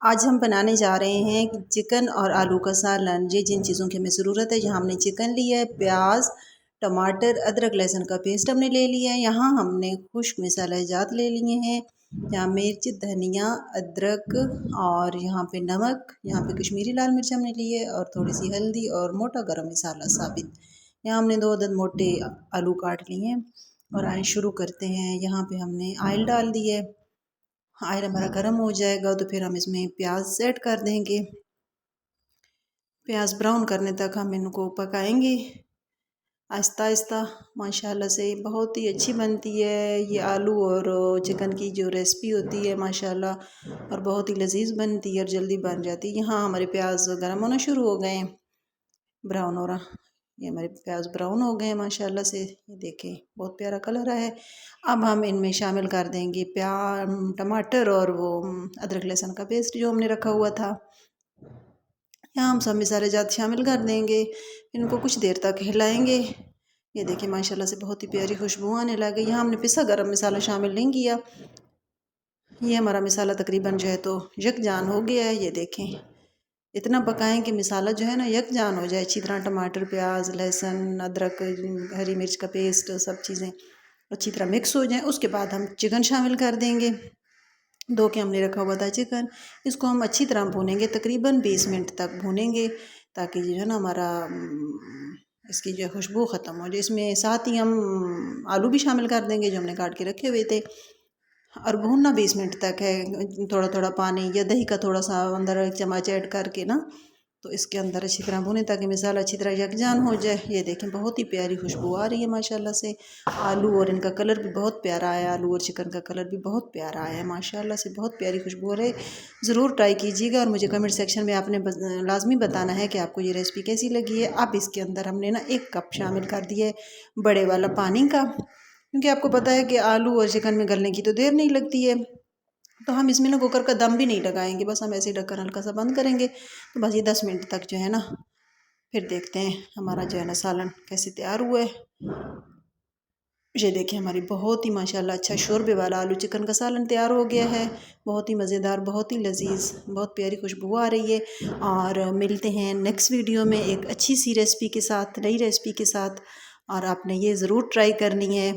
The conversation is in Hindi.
आज हम बनाने जा रहे हैं चिकन और आलू का सालन। ये जिन चीज़ों की हमें ज़रूरत है, यहाँ हमने चिकन लिया है, प्याज, टमाटर, अदरक लहसुन का पेस्ट हमने ले लिया है। यहाँ हमने खुश्क मसाला जात ले लिए हैं, यहाँ मिर्च, धनिया, अदरक और यहाँ पे नमक, यहाँ पे कश्मीरी लाल मिर्च हमने ली है और थोड़ी सी हल्दी और मोटा गरम मसाला साबित। यहाँ हमने 2 अदद मोटे आलू काट लिए हैं और आए शुरू करते हैं। यहाँ पे हमने ऑयल डाल दिया है। ऑयल हमारा गर्म हो जाएगा तो फिर हम इसमें प्याज ऐड कर देंगे। प्याज ब्राउन करने तक हम इनको पकाएंगे आहिस्ता आहिस्ता। माशाल्लाह से बहुत ही अच्छी बनती है ये आलू और चिकन की जो रेसिपी होती है माशाल्लाह, और बहुत ही लजीज बनती है और जल्दी बन जाती है। यहाँ हमारे प्याज गर्म होना शुरू हो गए हैं, ब्राउन हो रहा, ये हमारे प्याज ब्राउन हो गए हैं माशाल्लाह से। ये देखें बहुत प्यारा कलर है। अब हम इनमें शामिल कर देंगे टमाटर और वो अदरक लहसुन का पेस्ट जो हमने रखा हुआ था। यहाँ हम सब मसाले जात शामिल कर देंगे, इनको कुछ देर तक हिलाएंगे। ये देखिए माशाल्लाह से बहुत ही प्यारी खुशबू आने लगी। यहाँ हमने पिसा गरम मसाला शामिल नहीं किया। ये हमारा मसाला तकरीबन जो है तो यकजान हो गया है। ये देखें इतना पकाएं कि मसाला जो है ना यकजान हो जाए अच्छी तरह। टमाटर, प्याज, लहसुन, अदरक, हरी मिर्च का पेस्ट, सब चीज़ें अच्छी तरह मिक्स हो जाएं। उसके बाद हम चिकन शामिल कर देंगे। धो के हमने रखा हुआ था चिकन, इसको हम अच्छी तरह भूनेंगे, तकरीबन 20 मिनट तक भूनेंगे ताकि जो है ना हमारा इसकी जो खुशबू ख़त्म हो जाए। इसमें साथ ही हम आलू भी शामिल कर देंगे जो हमने काट के रखे हुए थे, और भूनना 20 मिनट तक है। थोड़ा थोड़ा पानी या दही का थोड़ा सा अंदर एक चम्मच ऐड करके ना, तो इसके अंदर अच्छी तरह भुने ताकि मसाला अच्छी तरह यकजान हो जाए। ये देखें बहुत ही प्यारी खुशबू आ रही है माशाल्लाह से। आलू और इनका कलर भी बहुत प्यारा आया, आलू और चिकन का कलर भी बहुत प्यारा आया है माशाल्लाह से, बहुत प्यारी खुशबू आ रही है। ज़रूर ट्राई कीजिएगा और मुझे कमेंट सेक्शन में आपने लाजमी बताना है कि आपको ये रेसिपी कैसी लगी है। अब इसके अंदर हमने ना 1 कप शामिल कर दिया है बड़े वाला पानी का, क्योंकि आपको पता है कि आलू और चिकन में गलने की तो देर नहीं लगती है। तो हम इसमें ना कुकर का दम भी नहीं लगाएंगे, बस हम ऐसे ही ढक्कन हल्का सा बंद करेंगे। तो बस ये 10 मिनट तक जो है ना, फिर देखते हैं हमारा जो है ना सालन कैसे तैयार हुआ है। ये देखिए हमारी बहुत ही माशाल्लाह अच्छा शोरबे वाला आलू चिकन का सालन तैयार हो गया है। बहुत ही मज़ेदार, बहुत ही लजीज, बहुत प्यारी खुशबू आ रही है। और मिलते हैं नेक्स्ट वीडियो में एक अच्छी सी रेसिपी के साथ, नई रेसिपी के साथ, और आपने ये ज़रूर ट्राई करनी है।